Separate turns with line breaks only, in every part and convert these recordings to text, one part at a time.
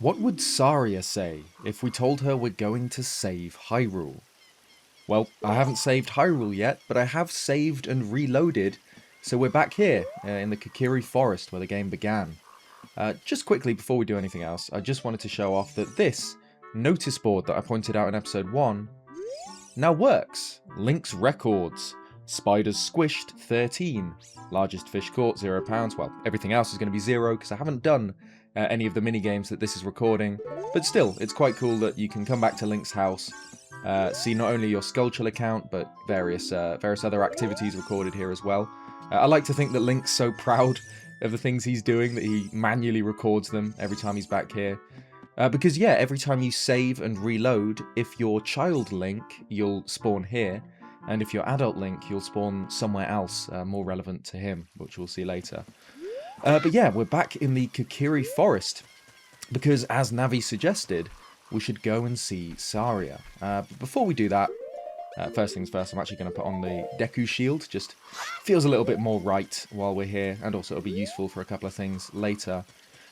What would Saria say if we told her we're going to save Hyrule? Well, I haven't saved Hyrule yet, but I have saved and reloaded, so we're back here in the Kokiri Forest where the game began. Just quickly before we do anything else, I just wanted to show off that this notice board that I pointed out in episode 1 now works. Link's records. Spiders squished, 13. Largest fish caught, £0. Well, everything else is going to be 0 because I haven't done any of the mini-games that this is recording. But still, it's quite cool that you can come back to Link's house, see not only your Skulltula account, but various other activities recorded here as well. I like to think that Link's so proud of the things he's doing that he manually records them every time he's back here. Because yeah, every time you save and reload, if you're child Link, you'll spawn here, and if you're adult Link, you'll spawn somewhere else more relevant to him, which we'll see later. But yeah, we're back in the Kokiri Forest, because as Navi suggested, we should go and see Saria. But before we do that, first things first, I'm actually going to put on the Deku Shield, just feels a little bit more right while we're here, and also it'll be useful for a couple of things later.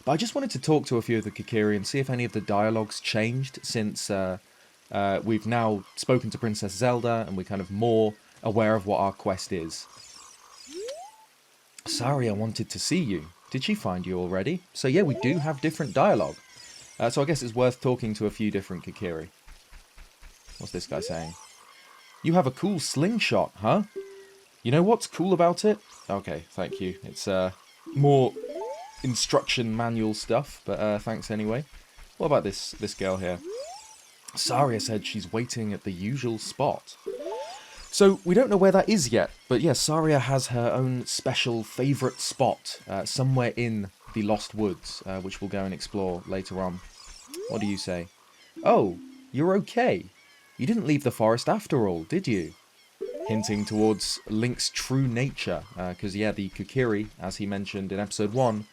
But I just wanted to talk to a few of the Kokiri and see if any of the dialogues changed since we've now spoken to Princess Zelda and we're kind of more aware of what our quest is. Saria wanted to see you. Did she find you already? So yeah, we do have different dialogue. So I guess it's worth talking to a few different Kokiri. What's this guy saying? You have a cool slingshot, huh? You know what's cool about it? Okay, thank you. It's more instruction manual stuff, but thanks anyway. What about this girl here? Saria said she's waiting at the usual spot. So we don't know where that is yet, but yeah, Saria has her own special favourite spot somewhere in the Lost Woods, which we'll go and explore later on. What do you say? Oh, you're okay. You didn't leave the forest after all, did you? Hinting towards Link's true nature, because yeah, the Kokiri, as he mentioned in episode 1,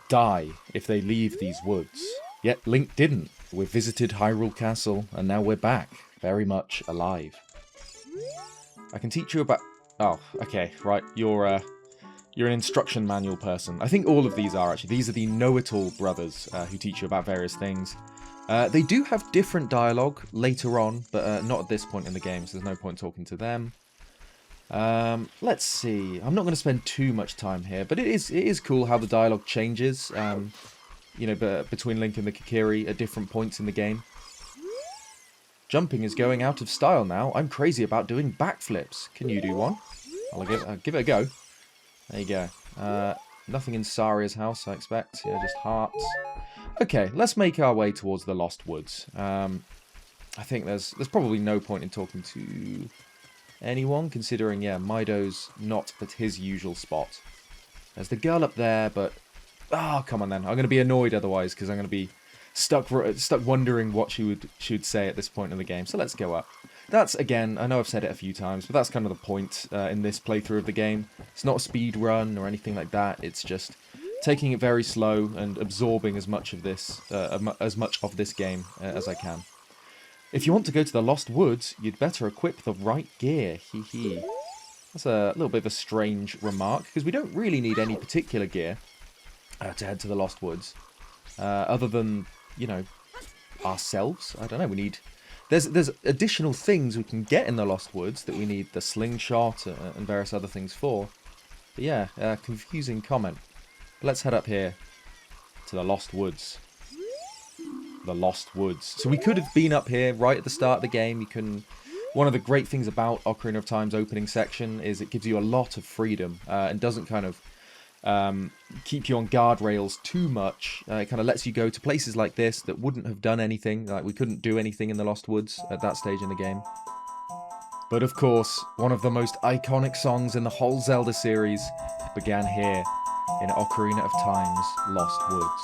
die if they leave these woods. Yet Link didn't. We visited Hyrule Castle, and now we're back, very much alive. I can teach you about... Oh, okay, right, you're an instruction manual person. I think all of these are, actually. These are the know-it-all brothers who teach you about various things. They do have different dialogue later on, but not at this point in the game, so there's no point talking to them. Let's see. I'm not going to spend too much time here, but it is cool how the dialogue changes, you know, between Link and the Kokiri at different points in the game. Jumping is going out of style now. I'm crazy about doing backflips. Can you do one? I'll give it a go. There you go. Nothing in Saria's house, I expect. Yeah, just hearts. Okay, let's make our way towards the Lost Woods. I think there's probably no point in talking to anyone, considering, yeah, Mido's not at his usual spot. There's the girl up there, but... Oh, come on then. I'm going to be annoyed otherwise, because I'm going to be stuck wondering what she would say at this point in the game. So let's go up. That's, again, I know I've said it a few times, but that's kind of the point in this playthrough of the game. It's not a speed run or anything like that. It's just taking it very slow and absorbing as much of this game as I can. If you want to go to the Lost Woods, you'd better equip the right gear. Hee hee. That's a little bit of a strange remark, because we don't really need any particular gear to head to the Lost Woods. Other than, you know, ourselves. I don't know, we need... There's additional things we can get in the Lost Woods that we need the slingshot and various other things for. But yeah, confusing comment. But let's head up here to the Lost Woods. The Lost Woods. So we could have been up here right at the start of the game. You can... One of the great things about Ocarina of Time's opening section is it gives you a lot of freedom and doesn't kind of keep you on guardrails too much. It kind of lets you go to places like this that wouldn't have done anything. Like, we couldn't do anything in the Lost Woods at that stage in the game. But of course, one of the most iconic songs in the whole Zelda series began here in Ocarina of Time's Lost Woods.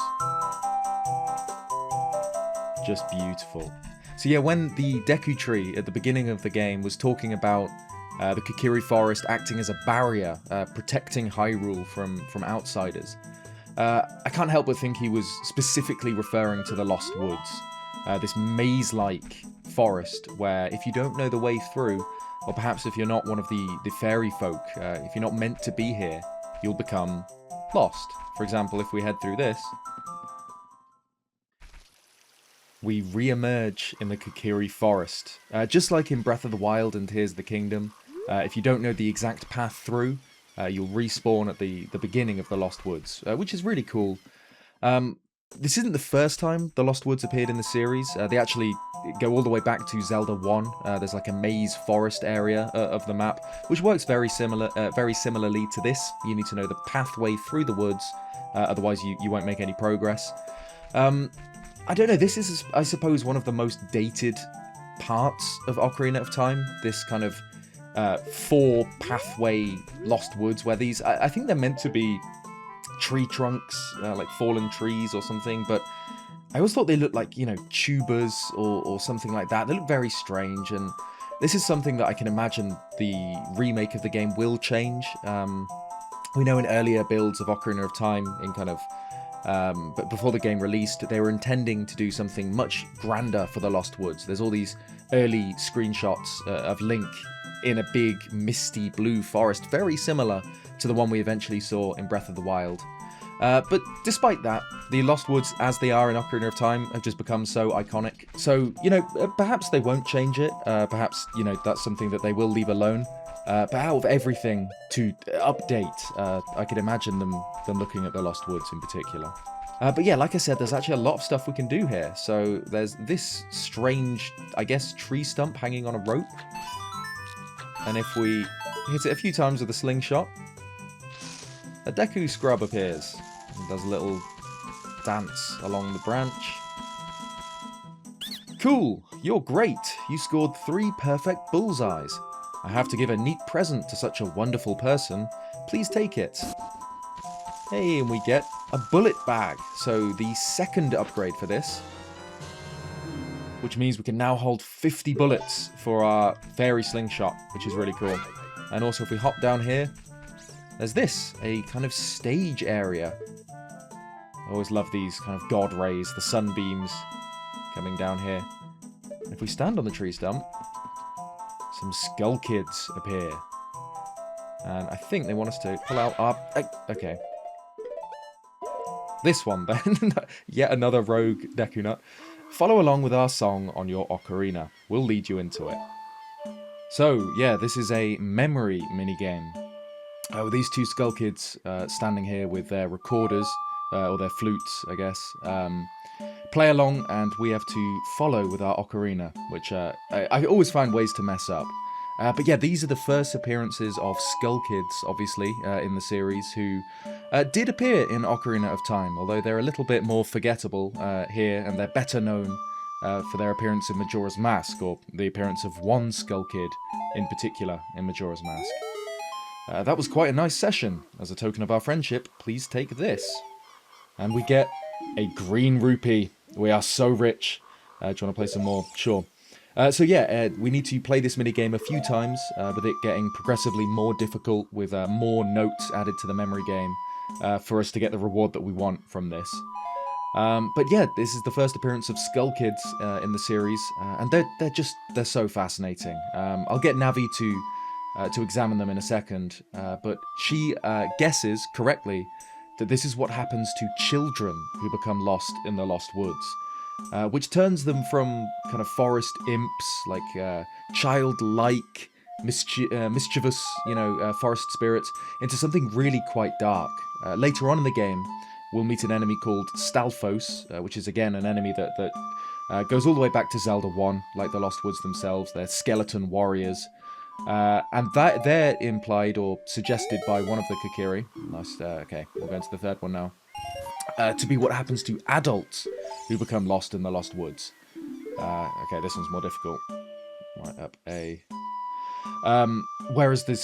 Just beautiful. So yeah, when the Deku Tree at the beginning of the game was talking about the Kokiri Forest acting as a barrier, protecting Hyrule from outsiders, I can't help but think he was specifically referring to the Lost Woods. This maze-like forest where if you don't know the way through, or perhaps if you're not one of the fairy folk, if you're not meant to be here, you'll become lost. For example, if we head through this, we re-emerge in the Kokiri Forest. Just like in Breath of the Wild and Tears of the Kingdom, if you don't know the exact path through, you'll respawn at the beginning of the Lost Woods, which is really cool. This isn't the first time the Lost Woods appeared in the series. They actually go all the way back to Zelda 1. There's like a maze forest area of the map, which works very similarly to this. You need to know the pathway through the woods, otherwise you won't make any progress. I don't know, this is, I suppose, one of the most dated parts of Ocarina of Time. This kind of 4-pathway Lost Woods, where these, I think they're meant to be tree trunks, like fallen trees or something, but I always thought they looked like, you know, tubers or something like that. They look very strange, and this is something that I can imagine the remake of the game will change. We know in earlier builds of Ocarina of Time, in kind of but before the game released, they were intending to do something much grander for the Lost Woods. There's all these early screenshots of Link in a big misty blue forest, very similar to the one we eventually saw in Breath of the Wild. But despite that, the Lost Woods, as they are in Ocarina of Time, have just become so iconic. So, you know, perhaps they won't change it. Perhaps, you know, that's something that they will leave alone. But out of everything to update, I could imagine them looking at the Lost Woods in particular. But yeah, like I said, there's actually a lot of stuff we can do here. So there's this strange, I guess, tree stump hanging on a rope. And if we hit it a few times with a slingshot, a Deku Scrub appears and does a little dance along the branch. Cool, you're great. You scored 3 perfect bullseyes. I have to give a neat present to such a wonderful person. Please take it. Hey, and we get a bullet bag. So the second upgrade for this, which means we can now hold 50 bullets for our fairy slingshot, which is really cool. And also if we hop down here, there's this, a kind of stage area. I always love these kind of god rays, the sunbeams coming down here. And if we stand on the tree stump, some Skull Kids appear. And I think they want us to pull out our... Okay. This one then. Yet another rogue Deku Nut. Follow along with our song on your ocarina. We'll lead you into it. So, yeah, this is a memory minigame. With these 2 Skull Kids standing here with their recorders, or their flutes, I guess. Play along, and we have to follow with our ocarina, which I always find ways to mess up. But yeah, these are the first appearances of Skull Kids, obviously, in the series, who did appear in Ocarina of Time, although they're a little bit more forgettable here, and they're better known for their appearance in Majora's Mask, or the appearance of one Skull Kid in particular in Majora's Mask. That was quite a nice session. As a token of our friendship, please take this. And we get a green rupee. We are so rich. Do you want to play some more? Sure. So yeah, we need to play this minigame a few times, with it getting progressively more difficult, with more notes added to the memory game, for us to get the reward that we want from this. But yeah, this is the first appearance of Skull Kids in the series, and they're so fascinating. I'll get Navi to examine them in a second, but she guesses correctly that this is what happens to children who become lost in the Lost Woods, which turns them from kind of forest imps, like childlike, mischievous, forest spirits, into something really quite dark. Later on in the game, we'll meet an enemy called Stalfos, which is again an enemy that goes all the way back to Zelda 1, like the Lost Woods themselves. They're skeleton warriors. And that they're implied or suggested by one of the Kokiri. Nice. Okay, we'll go into the third one now. To be what happens to adults who become lost in the Lost Woods. Okay, this one's more difficult. Right up A. Whereas the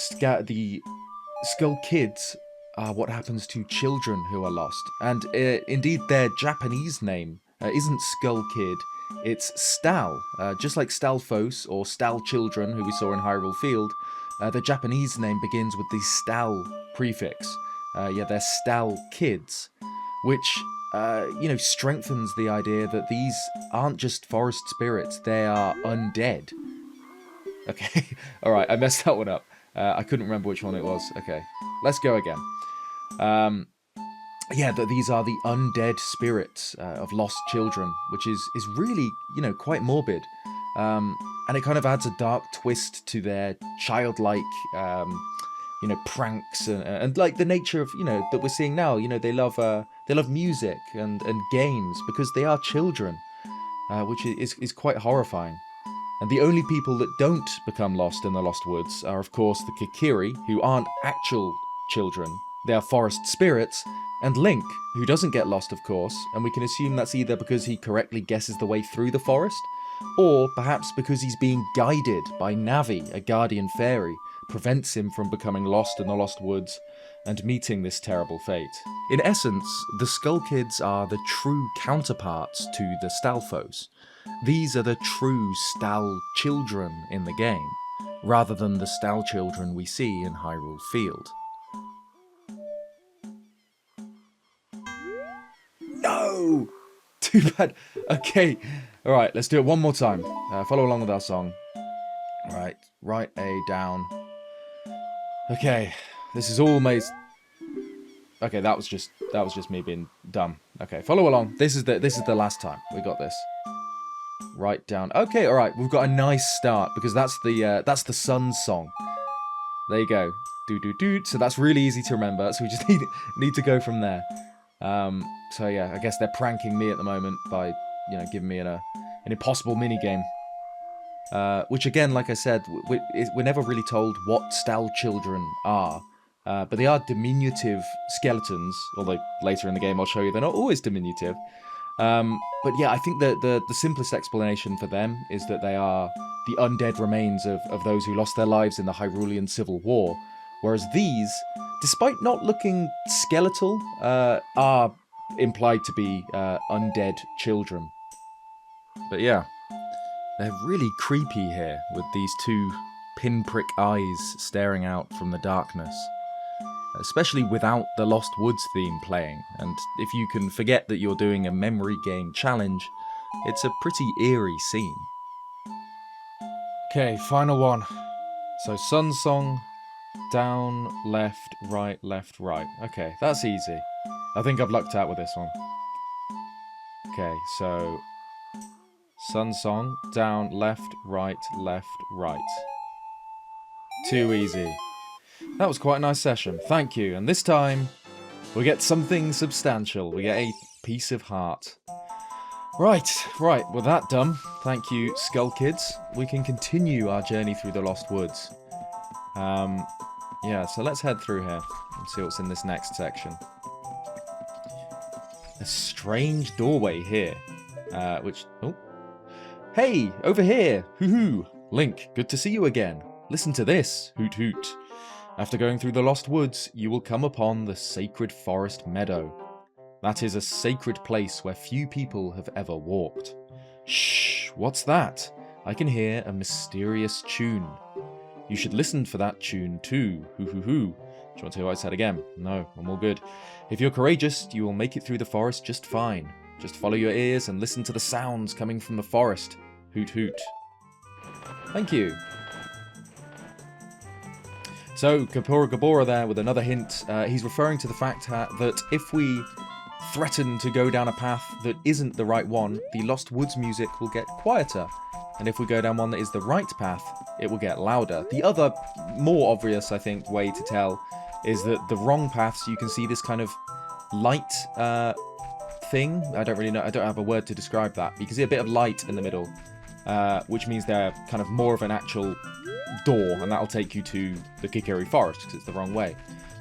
Skull Kids are what happens to children who are lost. And indeed, their Japanese name isn't Skull Kid. It's Stal, just like Stalfos or Stal Children, who we saw in Hyrule Field. The Japanese name begins with the Stal prefix. Yeah, they're Stal Kids, which, strengthens the idea that these aren't just forest spirits, they are undead. Okay, alright, I messed that one up. I couldn't remember which one it was. Okay, let's go again. yeah, these are the undead spirits of lost children, which is really, you know, quite morbid. And it kind of adds a dark twist to their childlike, you know, pranks and like the nature of, you know, that we're seeing now. You know, they love music and games because they are children, which is quite horrifying. And the only people that don't become lost in the Lost Woods are, of course, the Kokiri, who aren't actual children. They are forest spirits, and Link, who doesn't get lost, of course, and we can assume that's either because he correctly guesses the way through the forest, or perhaps because he's being guided by Navi, a guardian fairy, prevents him from becoming lost in the Lost Woods and meeting this terrible fate. In essence, the Skull Kids are the true counterparts to the Stalfos. These are the true Stal children in the game, rather than the Stal children we see in Hyrule Field. No! Too bad. Okay, alright, let's do it one more time. Follow along with our song. Alright, right A down. Okay, this is almost... Okay, that was just me being dumb. Okay, follow along. This is the last time. We got this. Right down. Okay, all right. We've got a nice start because that's the Sun song. There you go. Do do do. So that's really easy to remember. So we just need to go from there. So yeah, I guess they're pranking me at the moment by, you know, giving me an impossible mini game. Which again, like I said, we're never really told what Stal children are. But they are diminutive skeletons, although later in the game I'll show you they're not always diminutive. But yeah, I think the simplest explanation for them is that they are the undead remains of those who lost their lives in the Hyrulean Civil War, whereas these, despite not looking skeletal, are implied to be undead children. But yeah, they're really creepy here, with these two pinprick eyes staring out from the darkness. Especially without the Lost Woods theme playing, and if you can forget that you're doing a memory game challenge, it's a pretty eerie scene. Okay, final one. So Sun Song, down, left, right, left, right. Okay, that's easy. I think I've lucked out with this one. Okay, so Sun Song, down, left, right, left, right. Too easy. That was quite a nice session, thank you, and this time we get something substantial, we get a piece of heart. Right, with that done, thank you Skull Kids, we can continue our journey through the Lost Woods. Yeah, so let's head through here and see what's in this next section. A strange doorway here, oh. Hey, over here, hoo-hoo! Link, good to see you again. Listen to this, hoot hoot. After going through the Lost Woods, you will come upon the sacred Forest Meadow. That is a sacred place where few people have ever walked. Shh, what's that? I can hear a mysterious tune. You should listen for that tune too, hoo hoo hoo. Do you want to hear what I said again? No, I'm all good. If you're courageous, you will make it through the forest just fine. Just follow your ears and listen to the sounds coming from the forest. Hoot hoot. Thank you. So, Kapora Gabora there with another hint. He's referring to the fact that if we threaten to go down a path that isn't the right one, the Lost Woods music will get quieter. And if we go down one that is the right path, it will get louder. The other, more obvious, I think, way to tell is that the wrong paths, you can see this kind of light thing. I don't really know, I don't have a word to describe that. You can see a bit of light in the middle, which means they're kind of more of an actual door, and that'll take you to the Kokiri Forest because it's the wrong way.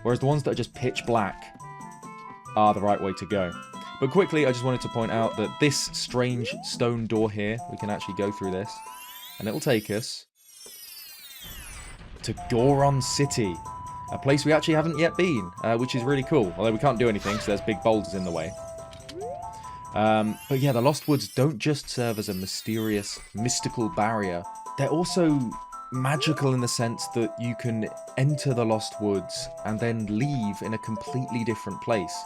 Whereas the ones that are just pitch black are the right way to go. But quickly, I just wanted to point out that this strange stone door here, we can actually go through this, and it'll take us to Goron City, a place we actually haven't yet been, which is really cool. Although we can't do anything because there's big boulders in the way. But yeah, the Lost Woods don't just serve as a mysterious, mystical barrier. They're also magical in the sense that you can enter the Lost Woods and then leave in a completely different place.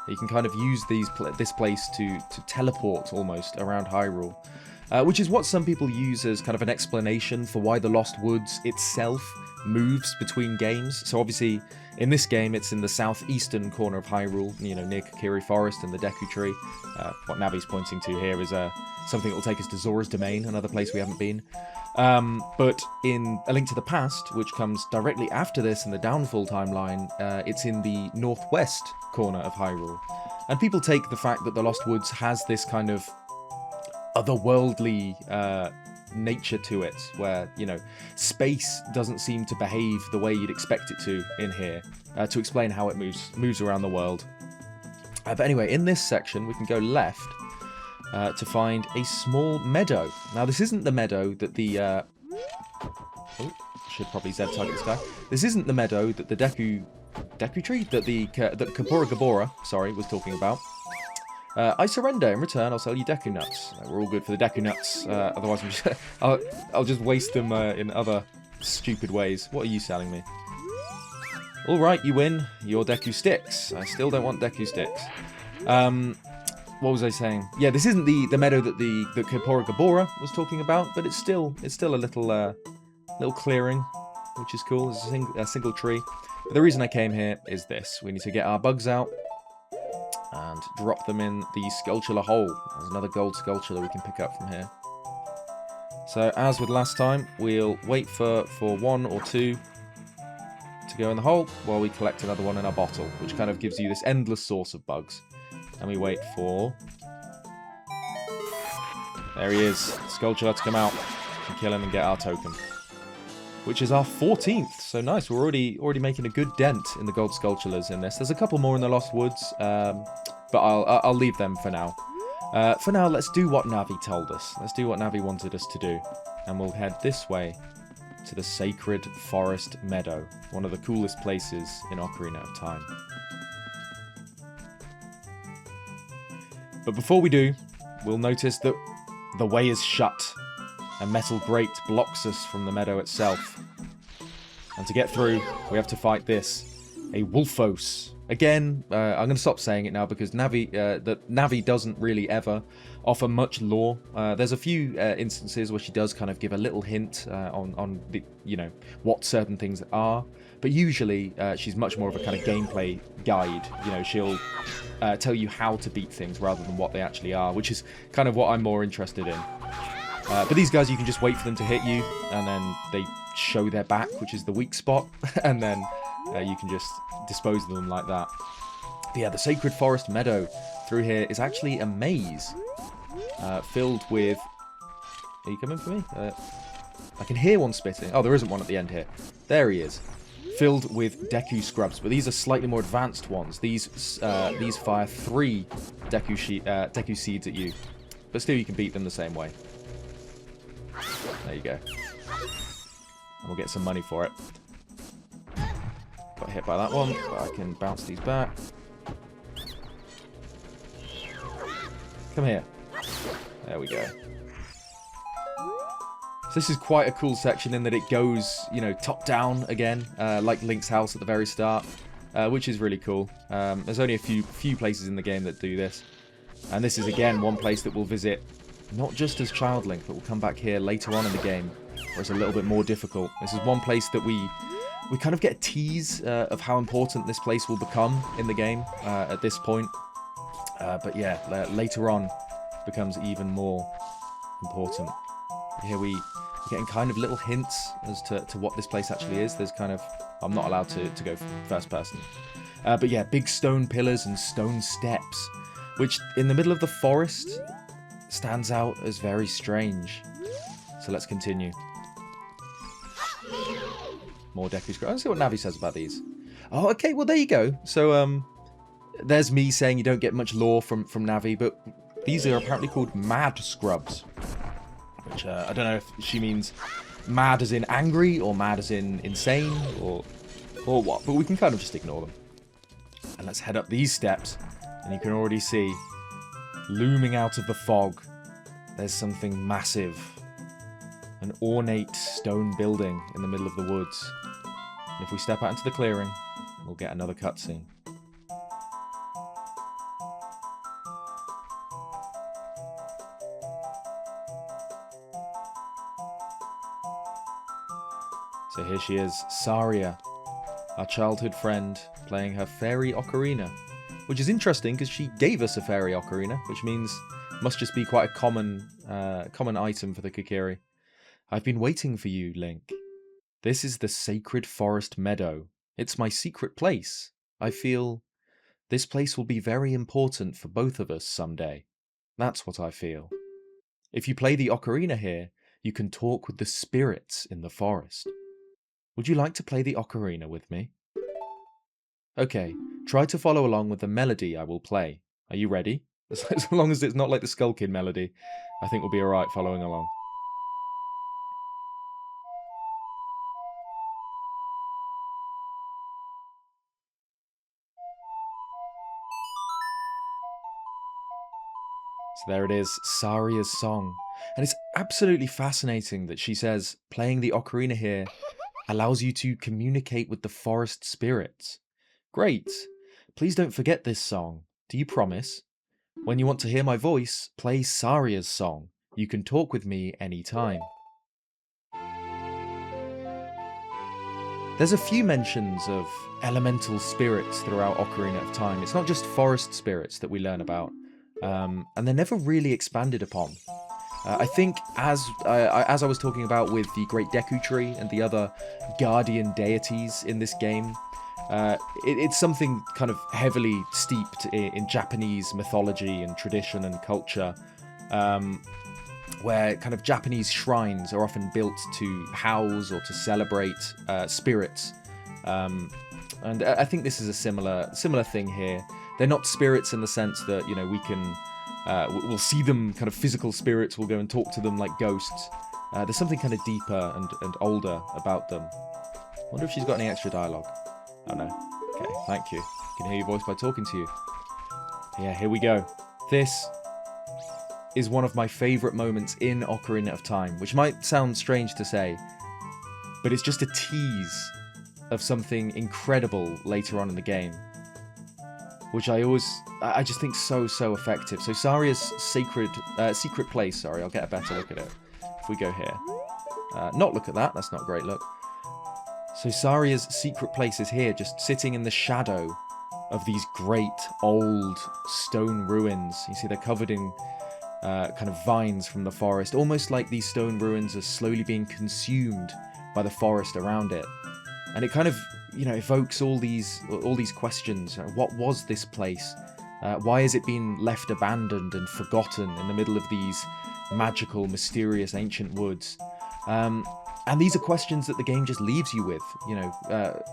You can kind of use this place to teleport almost around Hyrule, which is what some people use as kind of an explanation for why the Lost Woods itself moves between games. So obviously In this game, it's in the southeastern corner of Hyrule, you know, near Kokiri Forest and the Deku Tree. What Navi's pointing to here is something that will take us to Zora's Domain, another place we haven't been. But in A Link to the Past, which comes directly after this in the Downfall timeline, it's in the northwest corner of Hyrule. And people take the fact that the Lost Woods has this kind of otherworldly nature to it, where, you know, space doesn't seem to behave the way you'd expect it to in here, to explain how it moves around the world. But anyway, in this section, we can go left to find a small meadow. Now, this isn't the meadow that the... oh, should probably Z-target this guy. This isn't the meadow that the Deku Tree? That Kapora Gabora, sorry, was talking about. I surrender. In return, I'll sell you Deku Nuts. We're all good for the Deku Nuts. Otherwise, I'm just, I'll just waste them in other stupid ways. What are you selling me? Alright, you win. Your Deku Sticks. I still don't want Deku Sticks. What was I saying? Yeah, this isn't the meadow that the Kapora Gabora was talking about, but it's still a little clearing, which is cool. It's a single tree. But the reason I came here is this. We need to get our bugs out and drop them in the Skulltula hole. There's another gold Skulltula we can pick up from here. So, as with last time, we'll wait for one or two to go in the hole while we collect another one in our bottle, which kind of gives you this endless source of bugs. And we wait for... there he is. Skulltula to come out. We can kill him and get our token. Which is our 14th. So nice. We're already making a good dent in the gold Skulltulas in this. There's a couple more in the Lost Woods, but I'll leave them for now. For now, let's do what Navi told us. Let's do what Navi wanted us to do. And we'll head this way to the Sacred Forest Meadow. One of the coolest places in Ocarina of Time. But before we do, we'll notice that the way is shut. A metal grate blocks us from the meadow itself. And to get through, we have to fight this. A Wolfos. Again, I'm going to stop saying it now because Navi doesn't really ever offer much lore. There's a few instances where she does kind of give a little hint on the, you know, what certain things are. But usually, she's much more of a kind of gameplay guide. You know, she'll tell you how to beat things rather than what they actually are, which is kind of what I'm more interested in. But these guys, you can just wait for them to hit you, and then they show their back, which is the weak spot, and then you can just dispose of them like that. But yeah, the Sacred Forest Meadow through here is actually a maze filled with... Are you coming for me? I can hear one spitting. Oh, there isn't one at the end here. There he is. Filled with Deku Scrubs, but these are slightly more advanced ones. These fire 3 Deku Seeds at you, but still you can beat them the same way. There you go. And we'll get some money for it. Got hit by that one, but I can bounce these back. Come here. There we go. So this is quite a cool section in that it goes, you know, top down again, like Link's house at the very start, which is really cool. There's only a few places in the game that do this. And this is, again, one place that we'll visit not just as Child Link, but we'll come back here later on in the game, where it's a little bit more difficult. This is one place that we kind of get a tease of how important this place will become in the game at this point. But yeah, later on becomes even more important. Here we're getting kind of little hints as to what this place actually is. There's kind of... I'm not allowed to go first person. But yeah, big stone pillars and stone steps, which in the middle of the forest stands out as very strange. So let's continue. More Deku Scrubs. Let's see what Navi says about these. Oh, okay, well there you go. So there's me saying you don't get much lore from Navi, but these are apparently called Mad Scrubs. Which I don't know if she means mad as in angry, or mad as in insane, or what, but we can kind of just ignore them. And let's head up these steps, and you can already see, looming out of the fog, there's something massive. An ornate stone building in the middle of the woods. And if we step out into the clearing, we'll get another cutscene. So here she is, Saria, Our childhood friend playing her fairy ocarina. Which is interesting because she gave us a fairy ocarina, which means must just be quite a common item for the Kokiri. I've been waiting for you, Link. This is the sacred Forest Meadow. It's my secret place. I feel this place will be very important for both of us someday. That's what I feel. If you play the ocarina here, you can talk with the spirits in the forest. Would you like to play the ocarina with me? Okay, try to follow along with the melody I will play. Are you ready? As long as it's not like the Skull Kid melody, I think we'll be alright following along. So there it is, Saria's song. And it's absolutely fascinating that she says playing the ocarina here allows you to communicate with the forest spirits. Great. Please don't forget this song. Do you promise? When you want to hear my voice, play Saria's song. You can talk with me anytime. There's a few mentions of elemental spirits throughout Ocarina of Time. It's not just forest spirits that we learn about, and they're never really expanded upon. I think, as I was talking about with the Great Deku Tree and the other guardian deities in this game, it's something kind of heavily steeped in Japanese mythology and tradition and culture, where kind of Japanese shrines are often built to house or to celebrate spirits. And I think this is a similar thing here. They're not spirits in the sense that, you know, we can we'll see them, kind of physical spirits, we'll go and talk to them like ghosts. There's something kind of deeper and older about them. I wonder if she's got any extra dialogue. Oh no. Okay, thank you. I can hear your voice by talking to you. Yeah, here we go. This is one of my favourite moments in Ocarina of Time, which might sound strange to say, but it's just a tease of something incredible later on in the game, which I just think so effective. So Saria's secret place, sorry, I'll get a better look at it if we go here. Not look at that, that's not a great look. So Saria's secret place is here, just sitting in the shadow of these great old stone ruins. You see they're covered in kind of vines from the forest, almost like these stone ruins are slowly being consumed by the forest around it. And it kind of, you know, evokes all these questions. What was this place? Why has it been left abandoned and forgotten in the middle of these magical, mysterious, ancient woods? And these are questions that the game just leaves you with, you know,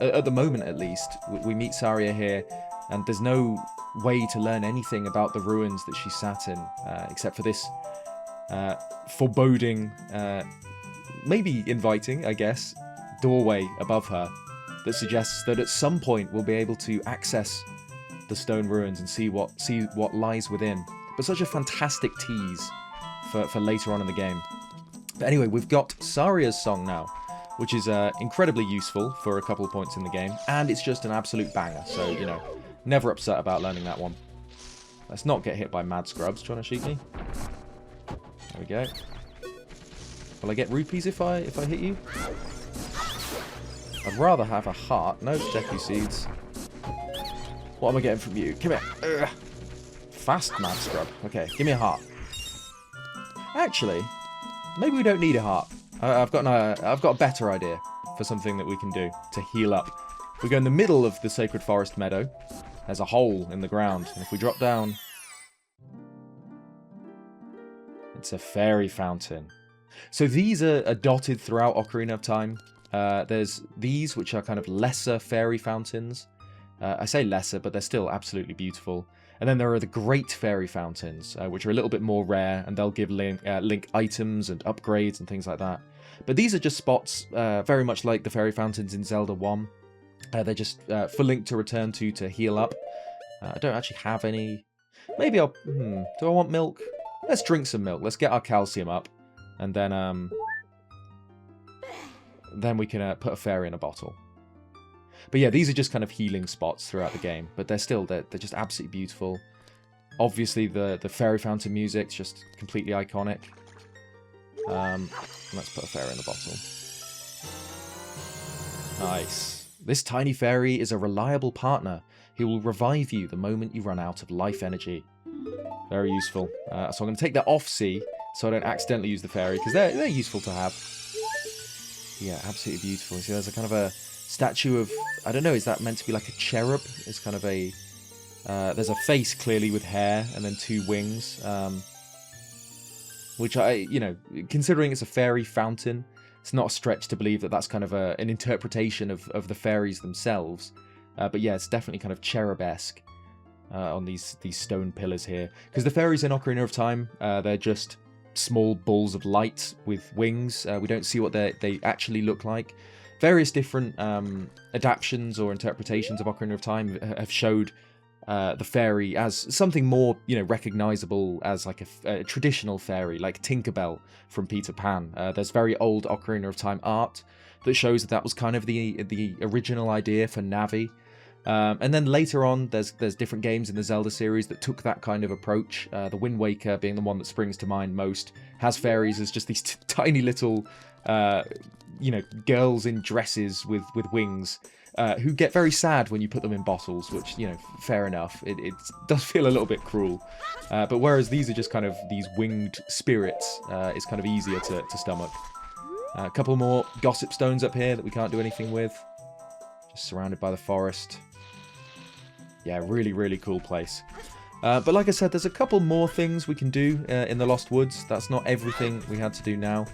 at the moment at least. We meet Saria here, and there's no way to learn anything about the ruins that she sat in, except for this foreboding, maybe inviting, I guess, doorway above her that suggests that at some point we'll be able to access the stone ruins and see what lies within. But such a fantastic tease for later on in the game. But anyway, we've got Saria's song now, which is incredibly useful for a couple of points in the game, and it's just an absolute banger, so, you know, never upset about learning that one. Let's not get hit by mad scrubs trying to shoot me. There we go. Will I get rupees if I hit you? I'd rather have a heart. No, Deku Seeds. What am I getting from you? Come here. Ugh. Fast mad scrub. Okay, give me a heart. Actually, maybe we don't need a heart. I've got a better idea for something that we can do to heal up. If we go in the middle of the Sacred Forest Meadow, there's a hole in the ground, and if we drop down, it's a fairy fountain. So these are dotted throughout Ocarina of Time. There's these, which are kind of lesser fairy fountains. I say lesser, but they're still absolutely beautiful. And then there are the great fairy fountains, which are a little bit more rare, and they'll give Link items and upgrades and things like that. But these are just spots, very much like the fairy fountains in Zelda 1. They're just for Link to return to heal up. I don't actually have any. Maybe I'll... do I want milk? Let's drink some milk. Let's get our calcium up. And then we can put a fairy in a bottle. But yeah, these are just kind of healing spots throughout the game. But they're just absolutely beautiful. Obviously, the fairy fountain music's just completely iconic. Let's put a fairy in the bottle. Nice. This tiny fairy is a reliable partner. He will revive you the moment you run out of life energy. Very useful. So I'm going to take that off C so I don't accidentally use the fairy, because they're useful to have. Yeah, absolutely beautiful. See, there's a kind of a statue of, I don't know, is that meant to be like a cherub? It's kind of a, there's a face clearly with hair and then 2 wings. Which considering it's a fairy fountain, it's not a stretch to believe that that's kind of an interpretation of the fairies themselves. But yeah, it's definitely kind of cherub-esque on these stone pillars here. Because the fairies in Ocarina of Time, they're just small balls of light with wings. We don't see what they actually look like. Various different adaptations or interpretations of Ocarina of Time have showed the fairy as something more, recognizable as like a traditional fairy, like Tinkerbell from Peter Pan. There's very old Ocarina of Time art that shows that was kind of the original idea for Navi. And then later on, there's different games in the Zelda series that took that kind of approach. The Wind Waker being the one that springs to mind most, has fairies as just these tiny little, girls in dresses with wings. Who get very sad when you put them in bottles, which, fair enough. It does feel a little bit cruel. But whereas these are just kind of these winged spirits, it's kind of easier to stomach. A couple more gossip stones up here that we can't do anything with. Just surrounded by the forest. Yeah, really, really cool place. But like I said, there's a couple more things we can do in the Lost Woods. That's not everything we had to do now.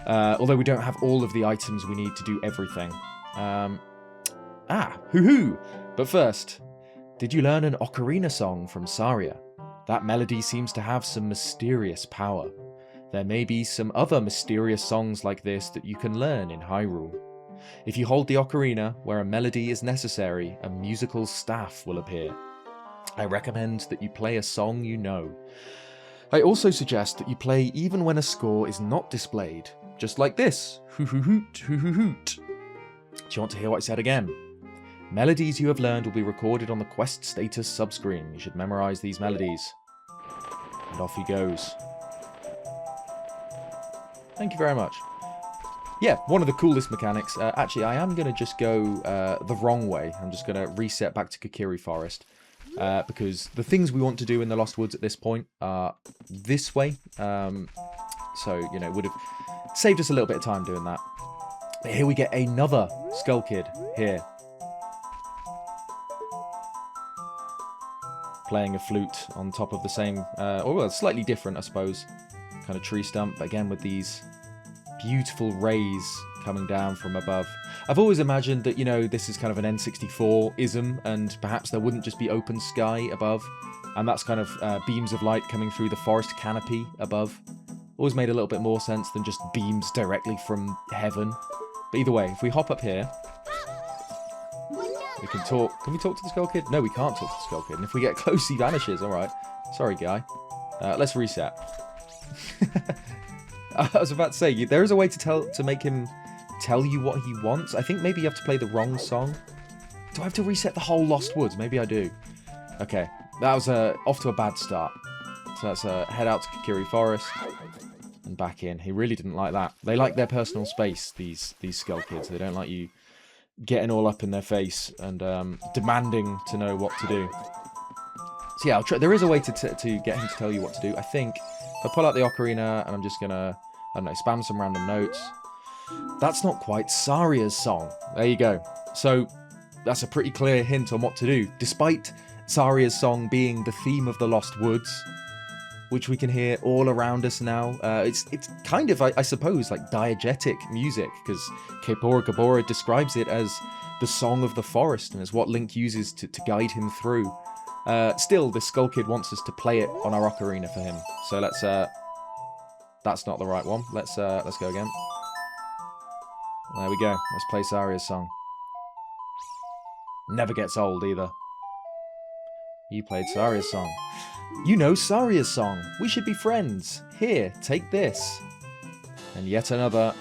Although we don't have all of the items we need to do everything. Hoo-hoo! But first, did you learn an ocarina song from Saria? That melody seems to have some mysterious power. There may be some other mysterious songs like this that you can learn in Hyrule. If you hold the ocarina where a melody is necessary, a musical staff will appear. I recommend that you play a song you know. I also suggest that you play even when a score is not displayed, just like this. Hoo-hoo-hoot, hoo-hoo-hoot. Do you want to hear what I said again? Melodies you have learned will be recorded on the quest status subscreen. You should memorize these melodies. And off he goes. Thank you very much. Yeah, one of the coolest mechanics. Actually, I am going to just go the wrong way. I'm just going to reset back to Kokiri Forest. Because the things we want to do in the Lost Woods at this point are this way. So, would have saved us a little bit of time doing that. But here we get another Skull Kid here. Playing a flute on top of the same, slightly different, I suppose, kind of tree stump, but again with these beautiful rays coming down from above. I've always imagined that, this is kind of an N64-ism, and perhaps there wouldn't just be open sky above, and that's kind of beams of light coming through the forest canopy above. Always made a little bit more sense than just beams directly from heaven. But either way, if we hop up here, we can talk. Can we talk to the Skull Kid? No, we can't talk to the Skull Kid. And if we get close, he vanishes. All right. Sorry, guy. Let's reset. I was about to say, there is a way to make him tell you what he wants. I think maybe you have to play the wrong song. Do I have to reset the whole Lost Woods? Maybe I do. Okay. That was off to a bad start. So let's head out to Kokiri Forest and back in. He really didn't like that. They like their personal space, these Skull Kids. They don't like you getting all up in their face and demanding to know what to do. So yeah, I'll try. There is a way to get him to tell you what to do. I think if I pull out the ocarina and I'm just gonna, I don't know, spam some random notes. That's not quite Saria's song. There you go. So that's a pretty clear hint on what to do. Despite Saria's song being the theme of the Lost Woods, which we can hear all around us now. It's kind of, I suppose, like diegetic music, because Kaepora Gaebora describes it as the song of the forest, and it's what Link uses to guide him through. Still, this Skull Kid wants us to play it on our ocarina for him. So let's, that's not the right one. Let's go again. There we go. Let's play Saria's song. Never gets old either. You played Saria's song. You know Saria's song. We should be friends. Here, take this. And yet another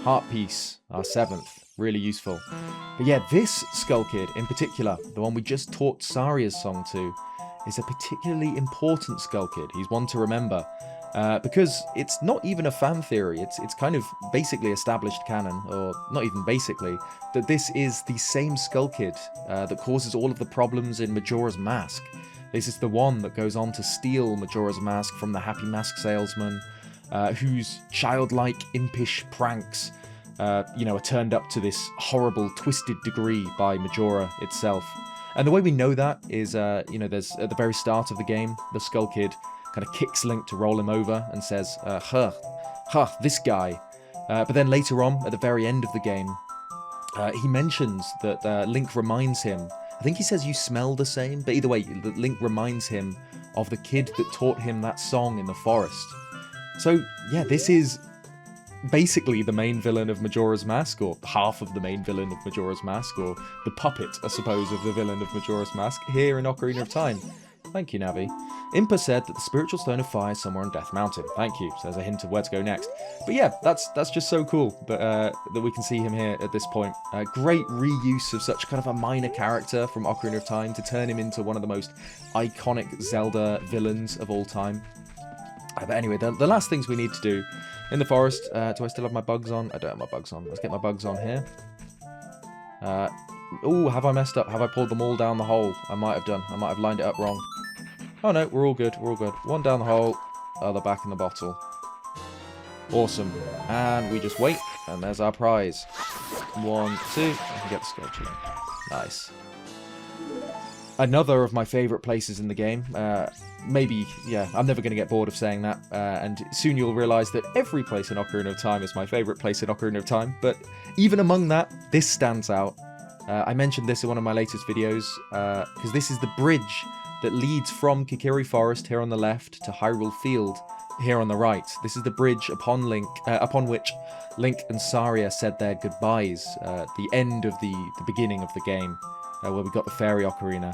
heart piece, our 7th. Really useful. But yeah, this Skull Kid in particular, the one we just taught Saria's song to, is a particularly important Skull Kid. He's one to remember. because it's not even a fan theory. It's kind of basically established canon, or not even basically, that this is the same Skull Kid that causes all of the problems in Majora's Mask. This is the one that goes on to steal Majora's Mask from the Happy Mask salesman, whose childlike, impish pranks, are turned up to this horrible, twisted degree by Majora itself. And the way we know that is, there's at the very start of the game, the Skull Kid kind of kicks Link to roll him over and says, this guy. But then later on, at the very end of the game, he mentions that Link reminds him, I think he says you smell the same, but either way, Link reminds him of the kid that taught him that song in the forest. So, yeah, this is basically the main villain of Majora's Mask, or half of the main villain of Majora's Mask, or the puppet, I suppose, of the villain of Majora's Mask, here in Ocarina of Time. Thank you, Navi. Impa said that the spiritual stone of fire is somewhere on Death Mountain. Thank you. So there's a hint of where to go next. But yeah, that's just so cool that we can see him here at this point. Great reuse of such kind of a minor character from Ocarina of Time to turn him into one of the most iconic Zelda villains of all time. But anyway, the last things we need to do in the forest. Do I still have my bugs on? I don't have my bugs on. Let's get my bugs on here. Oh, have I messed up? Have I pulled them all down the hole? I might have done. I might have lined it up wrong. Oh no, we're all good. We're all good. One down the hole, other back in the bottle. Awesome. And we just wait, and there's our prize. 1, 2, I can get the sculpture. Nice. Another of my favourite places in the game. Maybe, yeah, I'm never going to get bored of saying that, and soon you'll realise that every place in Ocarina of Time is my favourite place in Ocarina of Time, but even among that, this stands out. I mentioned this in one of my latest videos, because this is the bridge that leads from Kokiri Forest here on the left to Hyrule Field here on the right. This is the bridge upon which Link and Saria said their goodbyes at the end of the beginning of the game, where we got the Fairy Ocarina.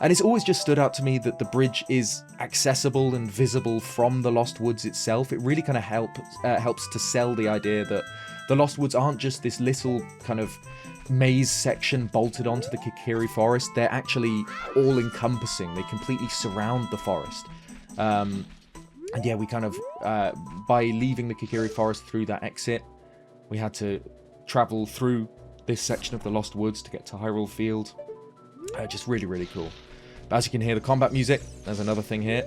And it's always just stood out to me that the bridge is accessible and visible from the Lost Woods itself. It really kind of helps to sell the idea that the Lost Woods aren't just this little kind of maze section bolted onto the Kokiri Forest. They're actually all-encompassing. They completely surround the forest. And yeah, we kind of, by leaving the Kokiri Forest through that exit, we had to travel through this section of the Lost Woods to get to Hyrule Field. Just really, really cool. But as you can hear the combat music, there's another thing here.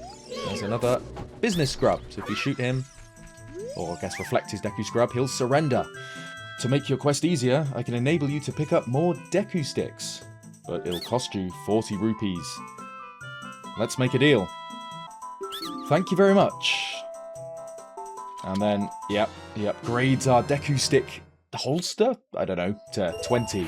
There's another business scrub. So if you shoot him, or I guess reflect his Deku Scrub, he'll surrender. To make your quest easier, I can enable you to pick up more Deku Sticks, but it'll cost you 40 rupees. Let's make a deal. Thank you very much. And then, yep, he upgrades our Deku Stick holster, I don't know, to 20.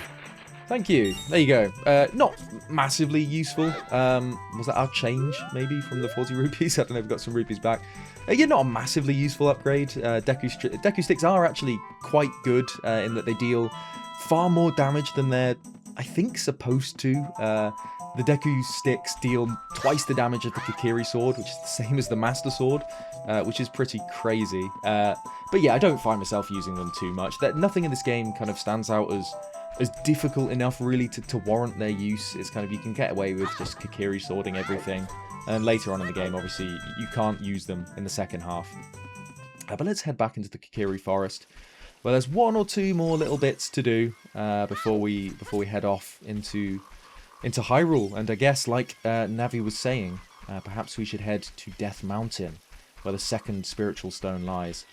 Thank you. There you go. Not massively useful. Was that our change, maybe, from the 40 rupees? I don't know if we got some rupees back. Yeah, not a massively useful upgrade. Deku Sticks are actually quite good in that they deal far more damage than they're, I think, supposed to. The Deku Sticks deal twice the damage of the Kokiri Sword, which is the same as the Master Sword, which is pretty crazy. But yeah, I don't find myself using them too much. Nothing in this game kind of stands out as difficult enough, really, to warrant their use. It's kind of, you can get away with just Kokiri Swording everything. And later on in the game, obviously, you can't use them in the second half. But let's head back into the Kokiri Forest, where there's one or two more little bits to do before we head off into Hyrule. And I guess, like Navi was saying, perhaps we should head to Death Mountain, where the second spiritual stone lies.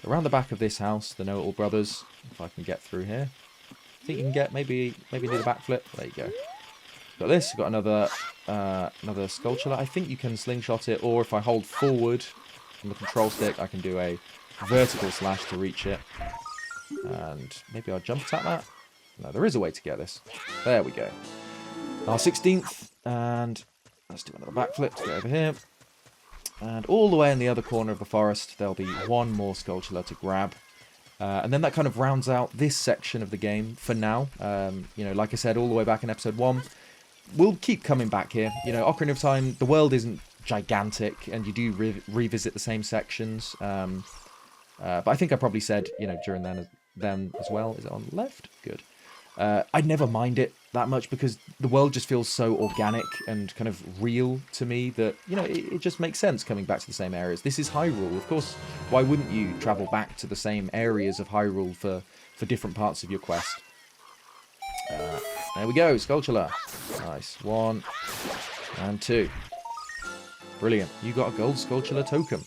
Around the back of this house, the Know-It-All Brothers, if I can get through here. I think you can get, maybe need a backflip. There you go. Got this. Got another sculpture. I think you can slingshot it, or if I hold forward on the control stick, I can do a vertical slash to reach it. And maybe I'll jump attack that. No, there is a way to get this. There we go. Our 16th, and let's do another backflip to get over here. And all the way in the other corner of the forest, there'll be one more sculpture to grab. And then that kind of rounds out this section of the game for now. Like I said, all the way back in episode 1, we'll keep coming back here. Ocarina of Time, the world isn't gigantic, and you do revisit the same sections. But I think I probably said, during then as well. Is it on the left? Good. I'd never mind it that much because the world just feels so organic and kind of real to me that, you know, it just makes sense coming back to the same areas. This is Hyrule. Of course, why wouldn't you travel back to the same areas of Hyrule for different parts of your quest? There we go, Skulltula. Nice. 1 and 2. Brilliant. You got a gold Skulltula token.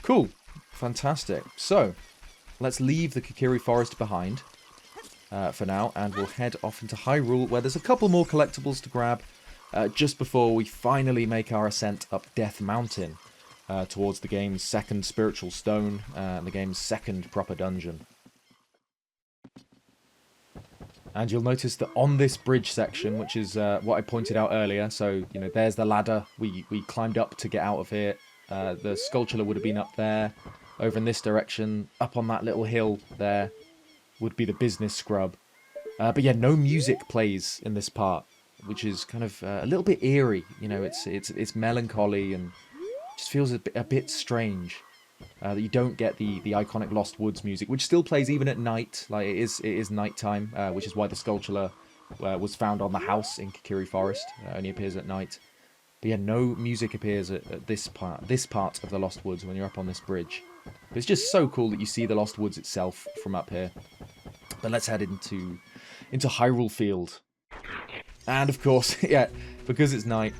Cool. Fantastic. So, let's leave the Kokiri Forest behind for now, and we'll head off into Hyrule, where there's a couple more collectibles to grab just before we finally make our ascent up Death Mountain towards the game's second spiritual stone and the game's second proper dungeon. And you'll notice that on this bridge section, which is what I pointed out earlier, so, you know, there's the ladder we climbed up to get out of here. The Skulltula would have been up there. Over in this direction, up on that little hill there, would be the business scrub. But yeah, no music plays in this part, which is kind of a little bit eerie. You know, it's melancholy and just feels a bit strange. That you don't get the iconic Lost Woods music, which still plays even at night. Like it is nighttime, which is why the Skulltula was found on the house in Kokiri Forest. Only appears at night. But yeah, no music appears at this part of the Lost Woods when you're up on this bridge. But it's just so cool that you see the Lost Woods itself from up here. But let's head into Hyrule Field. And of course, yeah, because it's night,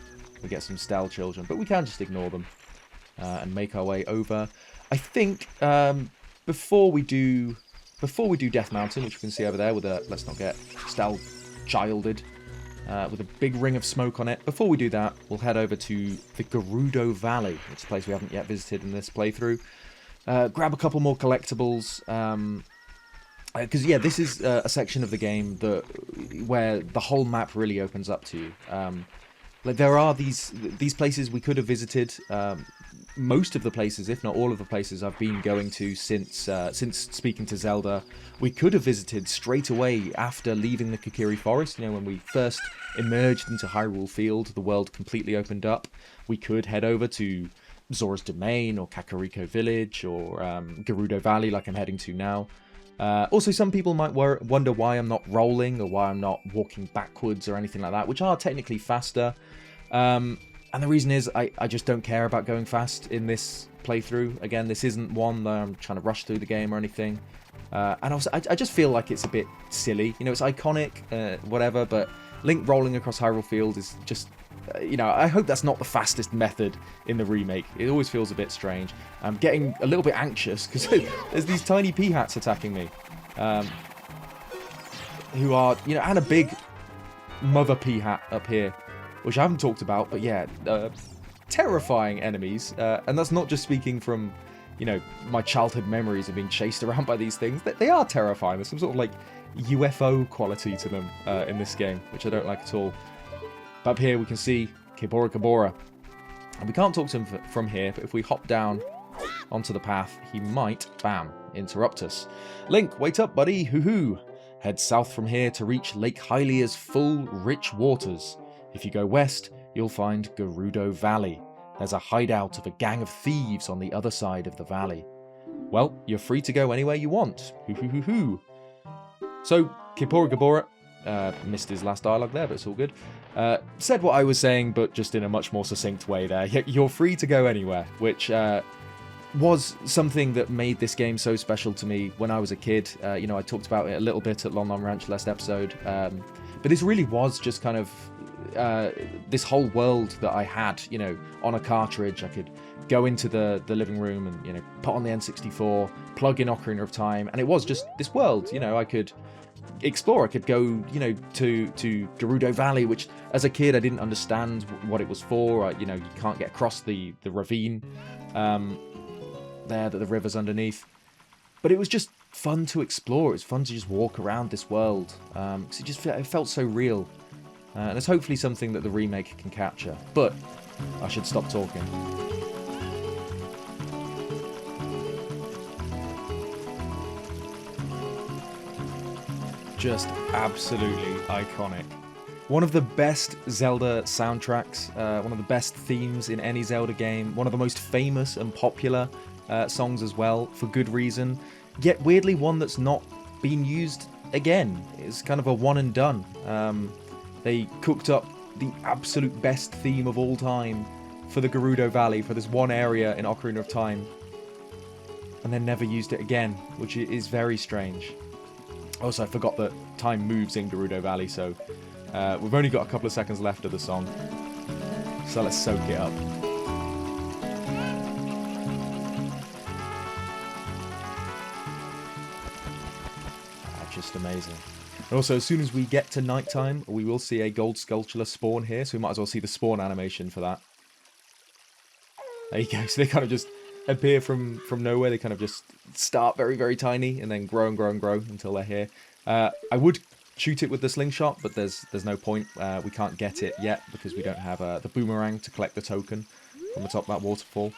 we get some Stell children, but we can just ignore them and make our way over. I think before we do Death Mountain, which we can see over there with a, let's not get Stell childed, with a big ring of smoke on it. Before we do that, we'll head over to the Gerudo Valley, which is a place we haven't yet visited in this playthrough. Grab a couple more collectibles, because yeah, this is a section of the game where the whole map really opens up to you. Like there are these places we could have visited. Most of the places, if not all of the places I've been going to since speaking to Zelda, we could have visited straight away after leaving the Kokiri Forest. You know, when we first emerged into Hyrule Field, the world completely opened up. We could head over to Zora's Domain or Kakariko Village or Gerudo Valley like I'm heading to now. Also, some people might wonder why I'm not rolling or why I'm not walking backwards or anything like that, which are technically faster. And the reason is I just don't care about going fast in this playthrough. Again, this isn't one that I'm trying to rush through the game or anything. And also, I just feel like it's a bit silly. You know, it's iconic, whatever, but Link rolling across Hyrule Field is just... you know, I hope that's not the fastest method in the remake. It always feels a bit strange. I'm getting a little bit anxious because there's these tiny peahats attacking me. Who are, you know, and a big mother peahat up here, which I haven't talked about, but yeah, terrifying enemies. And that's not just speaking from, you know, my childhood memories of being chased around by these things. They are terrifying. There's some sort of, like, UFO quality to them in this game, which I don't like at all. But up here we can see Kibora. And we can't talk to him from here, but if we hop down onto the path, he might, bam, interrupt us. Link, wait up, buddy, hoo-hoo. Head south from here to reach Lake Hylia's full, rich waters. If you go west, you'll find Gerudo Valley. There's a hideout of a gang of thieves on the other side of the valley. Well, you're free to go anywhere you want. Hoo-hoo-hoo-hoo. So, Kibora, missed his last dialogue there, but it's all good. Said what I was saying, but just in a much more succinct way there. You're free to go anywhere, which was something that made this game so special to me when I was a kid. You know, I talked about it a little bit at Lon Lon Ranch last episode. But this really was just kind of this whole world that I had, you know, on a cartridge. I could go into the living room and, you know, put on the N64, plug in Ocarina of Time, and it was just this world, you know, I could explore. I could go, you know, to Gerudo Valley, which as a kid I didn't understand what it was for. You know, you can't get across the ravine there that the river's underneath. But it was just fun to explore. It was fun to just walk around this world. Because it felt so real. And it's hopefully something that the remake can capture. But I should stop talking. Just absolutely iconic. One of the best Zelda soundtracks, one of the best themes in any Zelda game, one of the most famous and popular songs as well, for good reason, yet weirdly one that's not been used again. It's kind of a one and done. They cooked up the absolute best theme of all time for the Gerudo Valley, for this one area in Ocarina of Time, and then never used it again, which is very strange. Also, I forgot that time moves in Gerudo Valley, so we've only got a couple of seconds left of the song, so let's soak it up. Just amazing. And also, as soon as we get to nighttime, we will see a gold Skulltula spawn here, so we might as well see the spawn animation for that. There you go. So they kind of just appear from nowhere. They kind of just start very, very tiny and then grow and grow and grow until they're here. I would shoot it with the slingshot, but there's no point. We can't get it yet because we don't have the boomerang to collect the token from the top of that waterfall.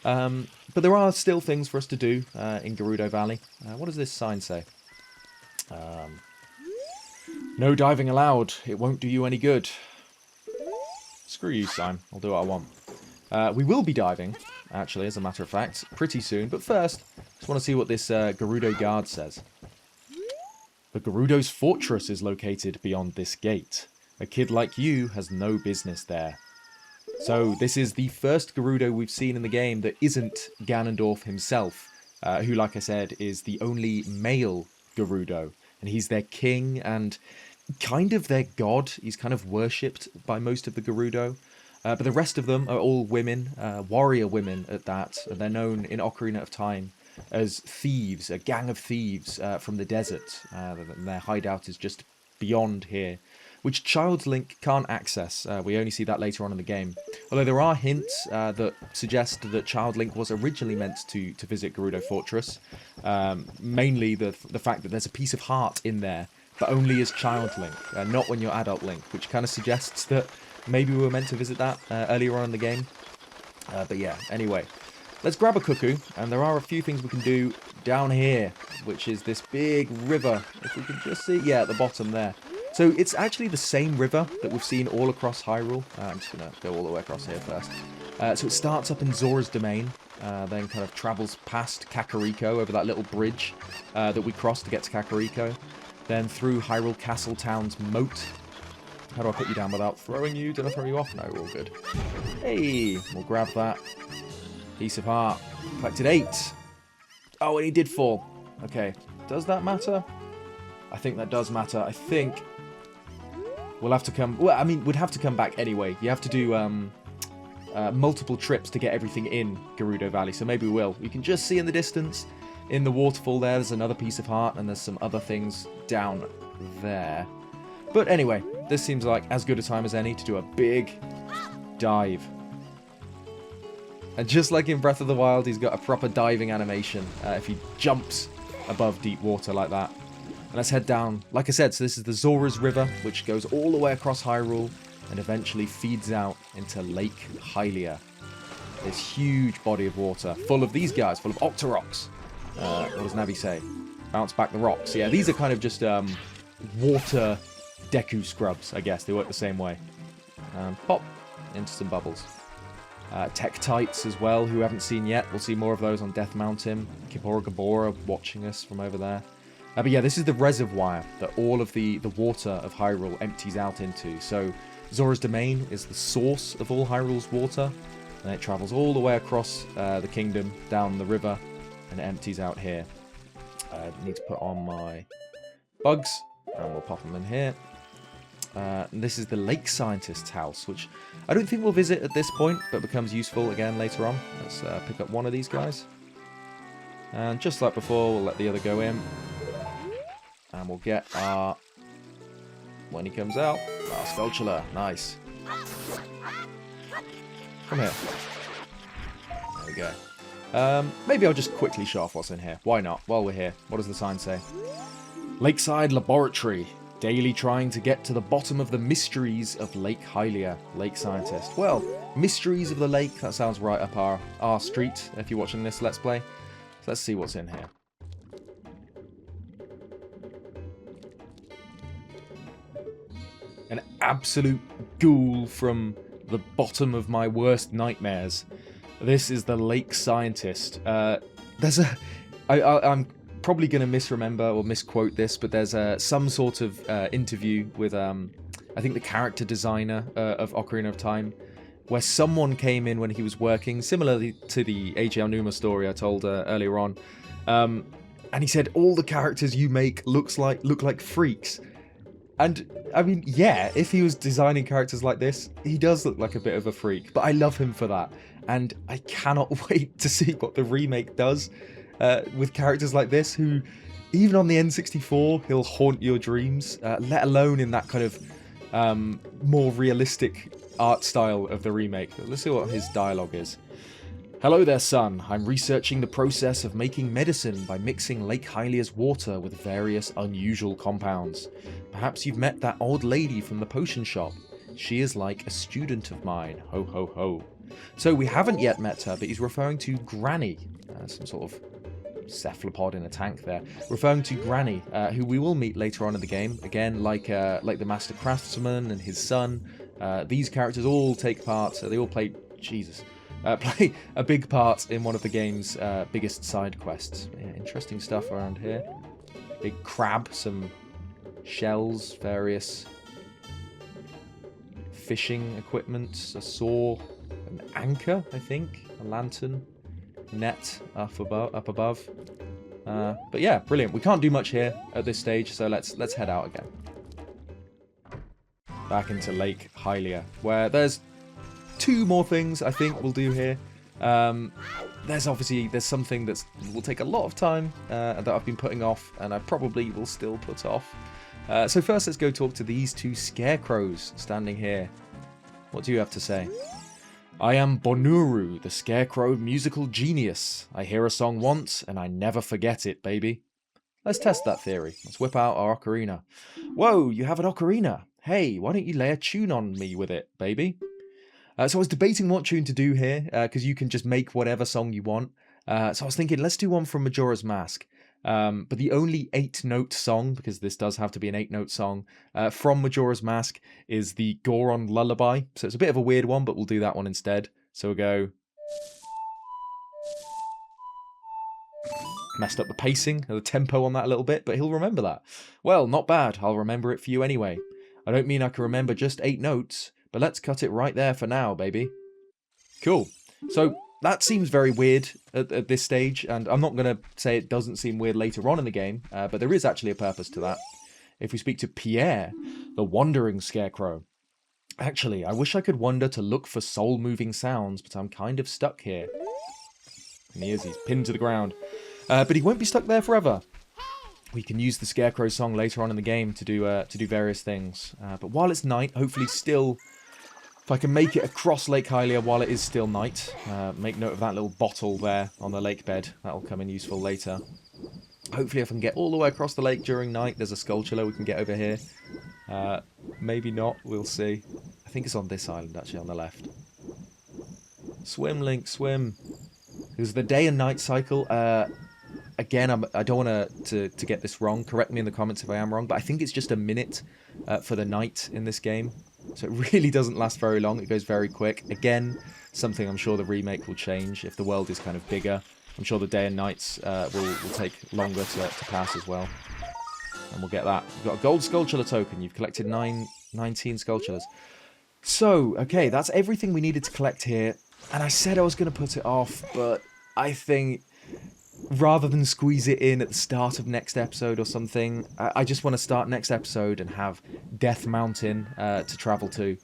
But there are still things for us to do in Gerudo Valley. What does this sign say? No diving allowed. It won't do you any good. Screw you, sign. I'll do what I want. We will be diving, actually, as a matter of fact, pretty soon. But first, just want to see what this Gerudo guard says. The Gerudo's fortress is located beyond this gate. A kid like you has no business there. So this is the first Gerudo we've seen in the game that isn't Ganondorf himself, who, like I said, is the only male Gerudo, and he's their king and kind of their god. He's kind of worshipped by most of the Gerudo, but the rest of them are all women, warrior women at that, and they're known in Ocarina of Time as thieves, a gang of thieves from the desert, and their hideout is just beyond here, which Child Link can't access. We only see that later on in the game. Although there are hints that suggest that Child Link was originally meant to visit Gerudo Fortress. Mainly the fact that there's a piece of heart in there, but only as Child Link, not when you're Adult Link, which kind of suggests that maybe we were meant to visit that earlier on in the game. But yeah, anyway. Let's grab a cuckoo, and there are a few things we can do down here, which is this big river. If we can just see, yeah, at the bottom there. So it's actually the same river that we've seen all across Hyrule. I'm just going to go all the way across here first. So it starts up in Zora's Domain, then kind of travels past Kakariko over that little bridge that we crossed to get to Kakariko. Then through Hyrule Castle Town's moat. How do I put you down without throwing you? Did I throw you off? No, we're all good. Hey, we'll grab that. Piece of heart. Collected 8. Oh, and he did fall. Okay, does that matter? I think that does matter. I think we'll have to come... Well, I mean, we'd have to come back anyway. You have to do multiple trips to get everything in Gerudo Valley, so maybe we will. You can just see in the distance, in the waterfall there's another piece of heart, and there's some other things down there. But anyway, this seems like as good a time as any to do a big dive. And just like in Breath of the Wild, he's got a proper diving animation if he jumps above deep water like that. And let's head down. Like I said, so this is the Zora's River, which goes all the way across Hyrule and eventually feeds out into Lake Hylia. This huge body of water full of these guys, full of Octoroks. What does Navi say? Bounce back the rocks. Yeah, these are kind of just water Deku scrubs, I guess. They work the same way. Pop into some bubbles. Tektites as well, who we haven't seen yet. We'll see more of those on Death Mountain. Kippora Gabora watching us from over there. But yeah, this is the reservoir that all of the water of Hyrule empties out into. So Zora's Domain is the source of all Hyrule's water. And it travels all the way across the kingdom, down the river, and it empties out here. I need to put on my bugs, and we'll pop them in here. And this is the Lake Scientist's house, which I don't think we'll visit at this point, but becomes useful again later on. Let's pick up one of these guys. And just like before, we'll let the other go in. And we'll get our... When he comes out, our Skulltula. Nice. Come here. There we go. Maybe I'll just quickly show off what's in here. Why not? While we're here. What does the sign say? Lakeside Laboratory. Daily trying to get to the bottom of the mysteries of Lake Hylia. Lake Scientist. Well, mysteries of the lake. That sounds right up our street if you're watching this Let's Play. So let's see what's in here. An absolute ghoul from the bottom of my worst nightmares. This is the Lake Scientist. I'm probably going to misremember or misquote this, but there's some sort of interview with, I think, the character designer of Ocarina of Time, where someone came in when he was working, similarly to the Eiji Aonuma story I told earlier on, and he said, all the characters you make look like freaks. And, I mean, yeah, if he was designing characters like this, he does look like a bit of a freak, but I love him for that. And I cannot wait to see what the remake does with characters like this, who, even on the N64, he'll haunt your dreams, let alone in that kind of more realistic art style of the remake. Let's see what his dialogue is. Hello there, son. I'm researching the process of making medicine by mixing Lake Hylia's water with various unusual compounds. Perhaps you've met that old lady from the potion shop. She is like a student of mine. Ho ho ho. So we haven't yet met her, but he's referring to Granny, some sort of cephalopod in a tank there, referring to Granny, who we will meet later on in the game. Again, like the Master Craftsman and his son. These characters all take part. They all play play a big part in one of the game's biggest side quests. Yeah, interesting stuff around here. Big crab, some shells, various fishing equipment, a saw, an anchor, I think, a lantern, net up above. But yeah, brilliant. We can't do much here at this stage, so let's head out again. Back into Lake Hylia, where there's 2 more things I think we'll do here. There's something that will take a lot of time that I've been putting off, and I probably will still put off. So first, let's go talk to these 2 scarecrows standing here. What do you have to say? I am Bonuru, the scarecrow musical genius. I hear a song once, and I never forget it, baby. Let's test that theory. Let's whip out our ocarina. Whoa, you have an ocarina. Hey, why don't you lay a tune on me with it, baby? So I was debating what tune to do here, because you can just make whatever song you want. So I was thinking, let's do one from Majora's Mask. But the only 8-note song, because this does have to be an 8-note song, from Majora's Mask is the Goron Lullaby. So it's a bit of a weird one, but we'll do that one instead. So we'll go... Messed up the pacing, the tempo on that a little bit, but he'll remember that. Well, not bad. I'll remember it for you anyway. I don't mean I can remember just 8 notes, but let's cut it right there for now, baby. Cool. So that seems very weird at this stage, and I'm not going to say it doesn't seem weird later on in the game, but there is actually a purpose to that. If we speak to Pierre, the wandering scarecrow. Actually, I wish I could wander to look for soul-moving sounds, but I'm kind of stuck here. And he's pinned to the ground. But he won't be stuck there forever. We can use the Scarecrow song later on in the game to do various things. But while it's night, hopefully still, if I can make it across Lake Hylia while it is still night, make note of that little bottle there on the lake bed. That'll come in useful later. Hopefully if I can get all the way across the lake during night, there's a Skulltula we can get over here. Maybe not, we'll see. I think it's on this island actually, on the left. Swim, Link, swim. Because the day and night cycle, again, I don't want to get this wrong. Correct me in the comments if I am wrong, but I think it's just a minute for the night in this game. So it really doesn't last very long. It goes very quick. Again, something I'm sure the remake will change if the world is kind of bigger. I'm sure the day and nights will take longer to pass as well. And we'll get that. You've got a gold Skulltula token. You've collected 19 Skulltulas. So, okay, that's everything we needed to collect here. And I said I was going to put it off, but I think rather than squeeze it in at the start of next episode or something, I just want to start next episode and have Death Mountain to travel to.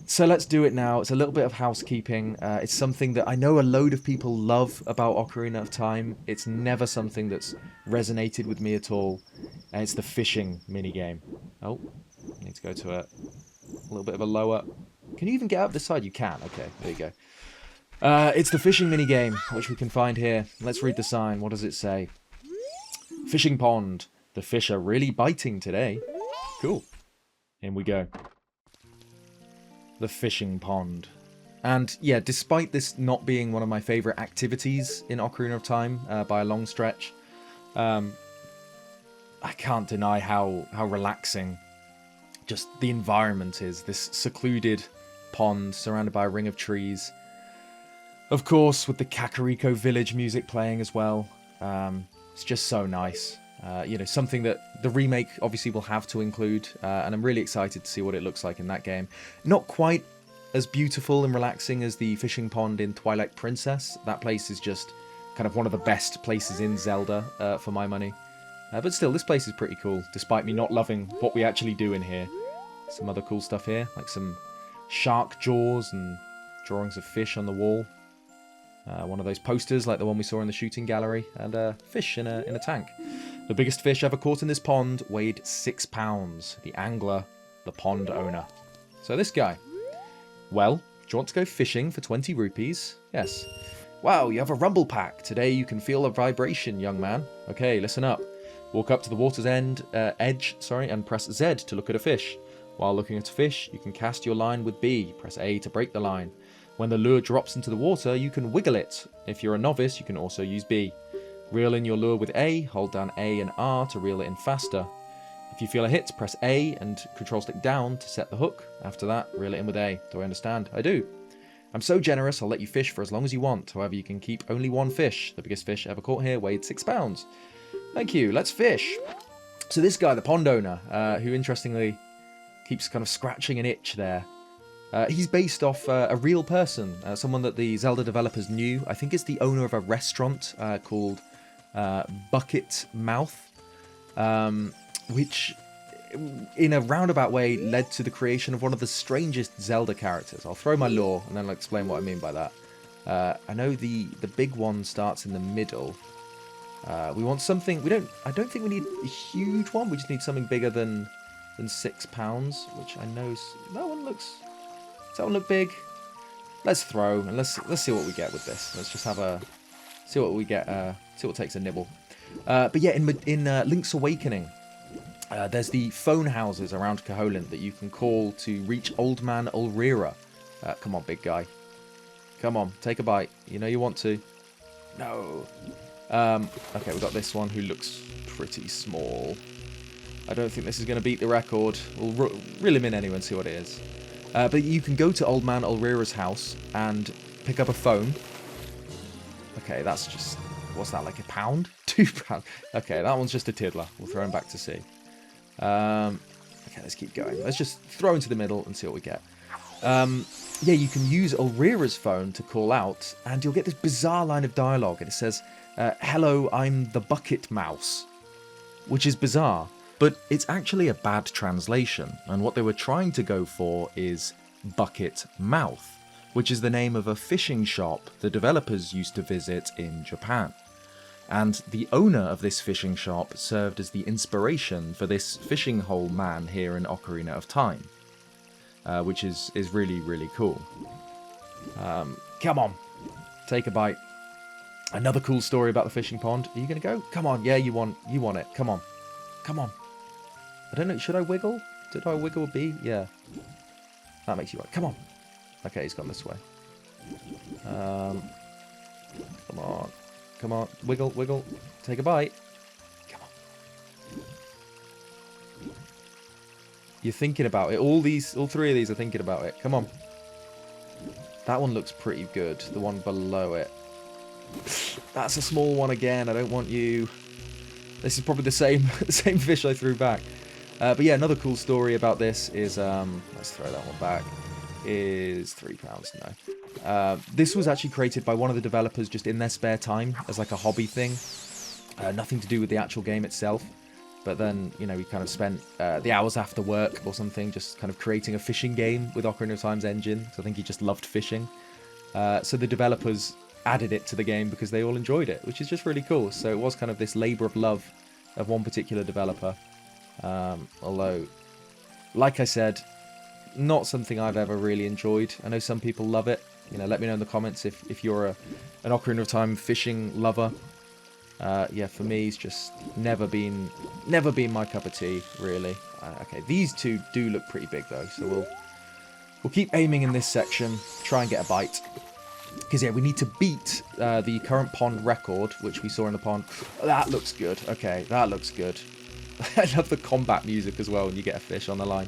So let's do it now. It's a little bit of housekeeping. It's something that I know a load of people love about Ocarina of Time. It's never something that's resonated with me at all. And it's the fishing minigame. Oh, I need to go to a little bit of a lower... Can you even get up this side? You can. Okay, there you go. It's the fishing minigame, which we can find here. Let's read the sign. What does it say? Fishing pond. The fish are really biting today. Cool. In we go. The fishing pond. And yeah, despite this not being one of my favourite activities in Ocarina of Time by a long stretch, I can't deny how relaxing just the environment is. This secluded pond surrounded by a ring of trees. Of course, with the Kakariko village music playing as well. It's just so nice. You know, something that the remake obviously will have to include, and I'm really excited to see what it looks like in that game. Not quite as beautiful and relaxing as the fishing pond in Twilight Princess. That place is just kind of one of the best places in Zelda, for my money. But still, this place is pretty cool, despite me not loving what we actually do in here. Some other cool stuff here, like some shark jaws and drawings of fish on the wall. One of those posters like the one we saw in the shooting gallery, and a fish in a tank. The biggest fish ever caught in this pond weighed 6 pounds. The angler, the pond owner. So this guy. Well, do you want to go fishing for 20 rupees? Yes. Wow, you have a rumble pack. Today you can feel a vibration, young man. Okay, listen up. Walk up to the water's edge, and press Z to look at a fish. While looking at a fish, you can cast your line with B. Press A to break the line. When the lure drops into the water, you can wiggle it. If you're a novice, you can also use B. Reel in your lure with A, hold down A and R to reel it in faster. If you feel a hit, press A and control stick down to set the hook. After that, reel it in with A. Do I understand? I do. I'm so generous, I'll let you fish for as long as you want. However, you can keep only one fish. The biggest fish ever caught here weighed 6 pounds. Thank you, let's fish. So this guy, the pond owner, who interestingly keeps kind of scratching an itch there. He's based off a real person, someone that the Zelda developers knew. I think it's the owner of a restaurant called Bucket Mouth, which in a roundabout way led to the creation of one of the strangest Zelda characters. I'll throw my lore and then I'll explain what I mean by that. I know the big one starts in the middle. We want something. I don't think we need a huge one. We just need something bigger than 6 pounds, which I know that one looks. Does that one look big? Let's throw and let's see what we get with this. Let's just have a see what we get. See what takes a nibble. But yeah, in Link's Awakening, there's the phone houses around Koholint that you can call to reach Old Man Ulrira. Come on, big guy. Come on, take a bite. You know you want to. No. Okay, we've got this one who looks pretty small. I don't think this is going to beat the record. We'll reel him in anyway and see what it is. But you can go to Old Man Ulrira's house and pick up a phone. Okay, that's just... What's that, like a pound? 2 pounds. Okay, that one's just a tiddler. We'll throw him back to sea. Okay, let's keep going. Let's just throw into the middle and see what we get. Yeah, you can use Ulrira's phone to call out, and you'll get this bizarre line of dialogue. And it says, hello, I'm the Bucket Mouse. Which is bizarre. But it's actually a bad translation, and what they were trying to go for is Bucket Mouth, which is the name of a fishing shop the developers used to visit in Japan. And the owner of this fishing shop served as the inspiration for this fishing hole man here in Ocarina of Time, which is really, really cool. Come on, take a bite. Another cool story about the fishing pond. Are you going to go? Come on, yeah, you want it. Come on. Come on. I don't know, should I wiggle? Did I wiggle B? Yeah. That makes you right. Come on. Okay, he's gone this way. Come on. Come on. Wiggle, wiggle. Take a bite. Come on. You're thinking about it. All three of these are thinking about it. Come on. That one looks pretty good. The one below it. That's a small one again. I don't want you. This is probably the same fish I threw back. But yeah, another cool story about this is, let's throw that one back, is 3 pounds, no. This was actually created by one of the developers just in their spare time as like a hobby thing. Nothing to do with the actual game itself. But then, you know, he kind of spent the hours after work or something just kind of creating a fishing game with Ocarina of Time's engine. So I think he just loved fishing. So the developers added it to the game because they all enjoyed it, which is just really cool. So it was kind of this labour of love of one particular developer. Although, like I said, not something I've ever really enjoyed. I know some people love it. You know, let me know in the comments if you're an Ocarina of Time fishing lover. Yeah, for me, it's just never been my cup of tea, really. Okay, these two do look pretty big though, so we'll keep aiming in this section, try and get a bite. Because, yeah, we need to beat the current pond record, which we saw in the pond. That looks good. Okay, that looks good. I love the combat music as well when you get a fish on the line.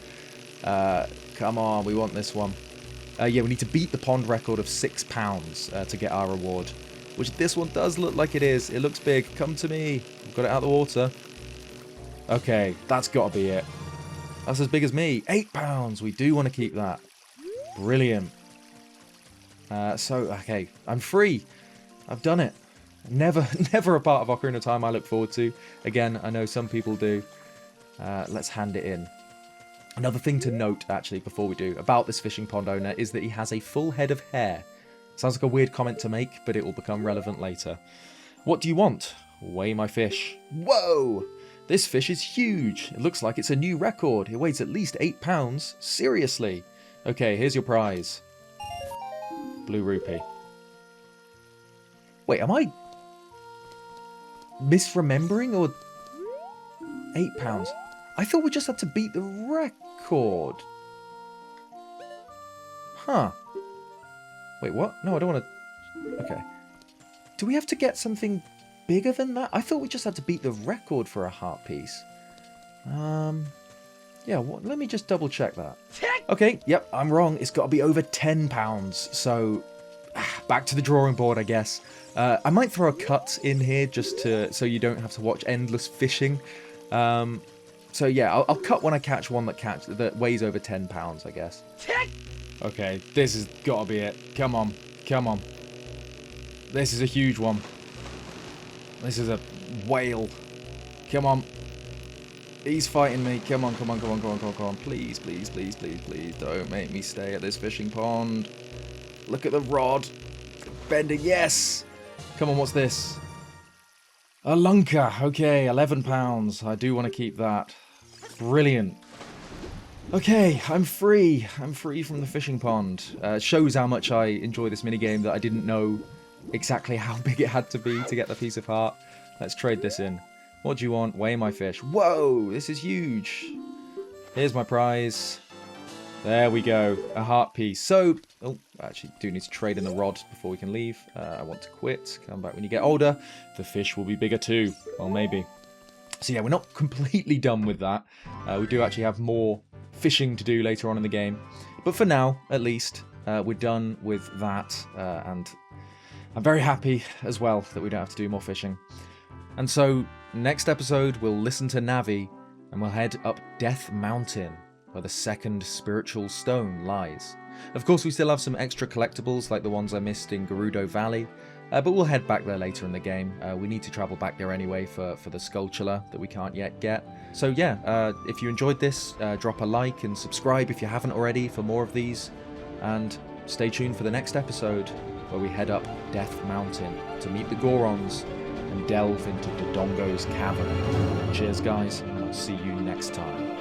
Come on, we want this one. Yeah, we need to beat the pond record of 6 pounds to get our reward. which this one does look like it is. It looks big. Come to me. I've got it out of the water. Okay, that's got to be it. That's as big as me. £8. We do want to keep that. Brilliant. Okay, I'm free. I've done it. Never a part of Ocarina of Time I look forward to. Again, I know some people do. Let's hand it in. Another thing to note, actually, before we do, about this fishing pond owner is that he has a full head of hair. Sounds like a weird comment to make, but it will become relevant later. What do you want? Weigh my fish. Whoa! This fish is huge. It looks like it's a new record. It weighs at least £8. Seriously. Okay, here's your prize. Blue rupee. Wait, am I misremembering or £8? I thought we just had to beat the record. Huh. Wait, what? No, I don't want to... Okay. Do we have to get something bigger than that? I thought we just had to beat the record for a heart piece. Yeah, let me just double check that. Okay, yep, I'm wrong. It's got to be over £10. So, back to the drawing board, I guess. I might throw a cut in here just so you don't have to watch endless fishing. So yeah, I'll cut when I catch one that weighs over £10, I guess. Okay, this has got to be it. Come on, come on. This is a huge one. This is a whale. Come on. He's fighting me. Come on, come on, come on, come on, come on, come on. Please, please, please, please, please. Don't make me stay at this fishing pond. Look at the rod. Bending. Yes. Come on, what's this? A lunker. Okay, £11. I do want to keep that. Brilliant. Okay, I'm free. I'm free from the fishing pond. Shows how much I enjoy this minigame that I didn't know exactly how big it had to be to get the piece of heart. Let's trade this in. What do you want? Weigh my fish. Whoa, this is huge. Here's my prize. There we go. A heart piece. So, oh, I actually do need to trade in the rod before we can leave. I want to quit. Come back when you get older. The fish will be bigger too. Well, maybe. So yeah, we're not completely done with that. We do actually have more fishing to do later on in the game. But for now, at least, we're done with that. And I'm very happy as well that we don't have to do more fishing. And so, next episode, we'll listen to Navi and we'll head up Death Mountain, where the second spiritual stone lies. Of course, we still have some extra collectibles like the ones I missed in Gerudo Valley, but we'll head back there later in the game. We need to travel back there anyway for the Skulltula that we can't yet get. So yeah, if you enjoyed this, drop a like and subscribe if you haven't already for more of these. And stay tuned for the next episode, where we head up Death Mountain to meet the Gorons and delve into Dodongo's cavern. Cheers guys, and I'll see you next time.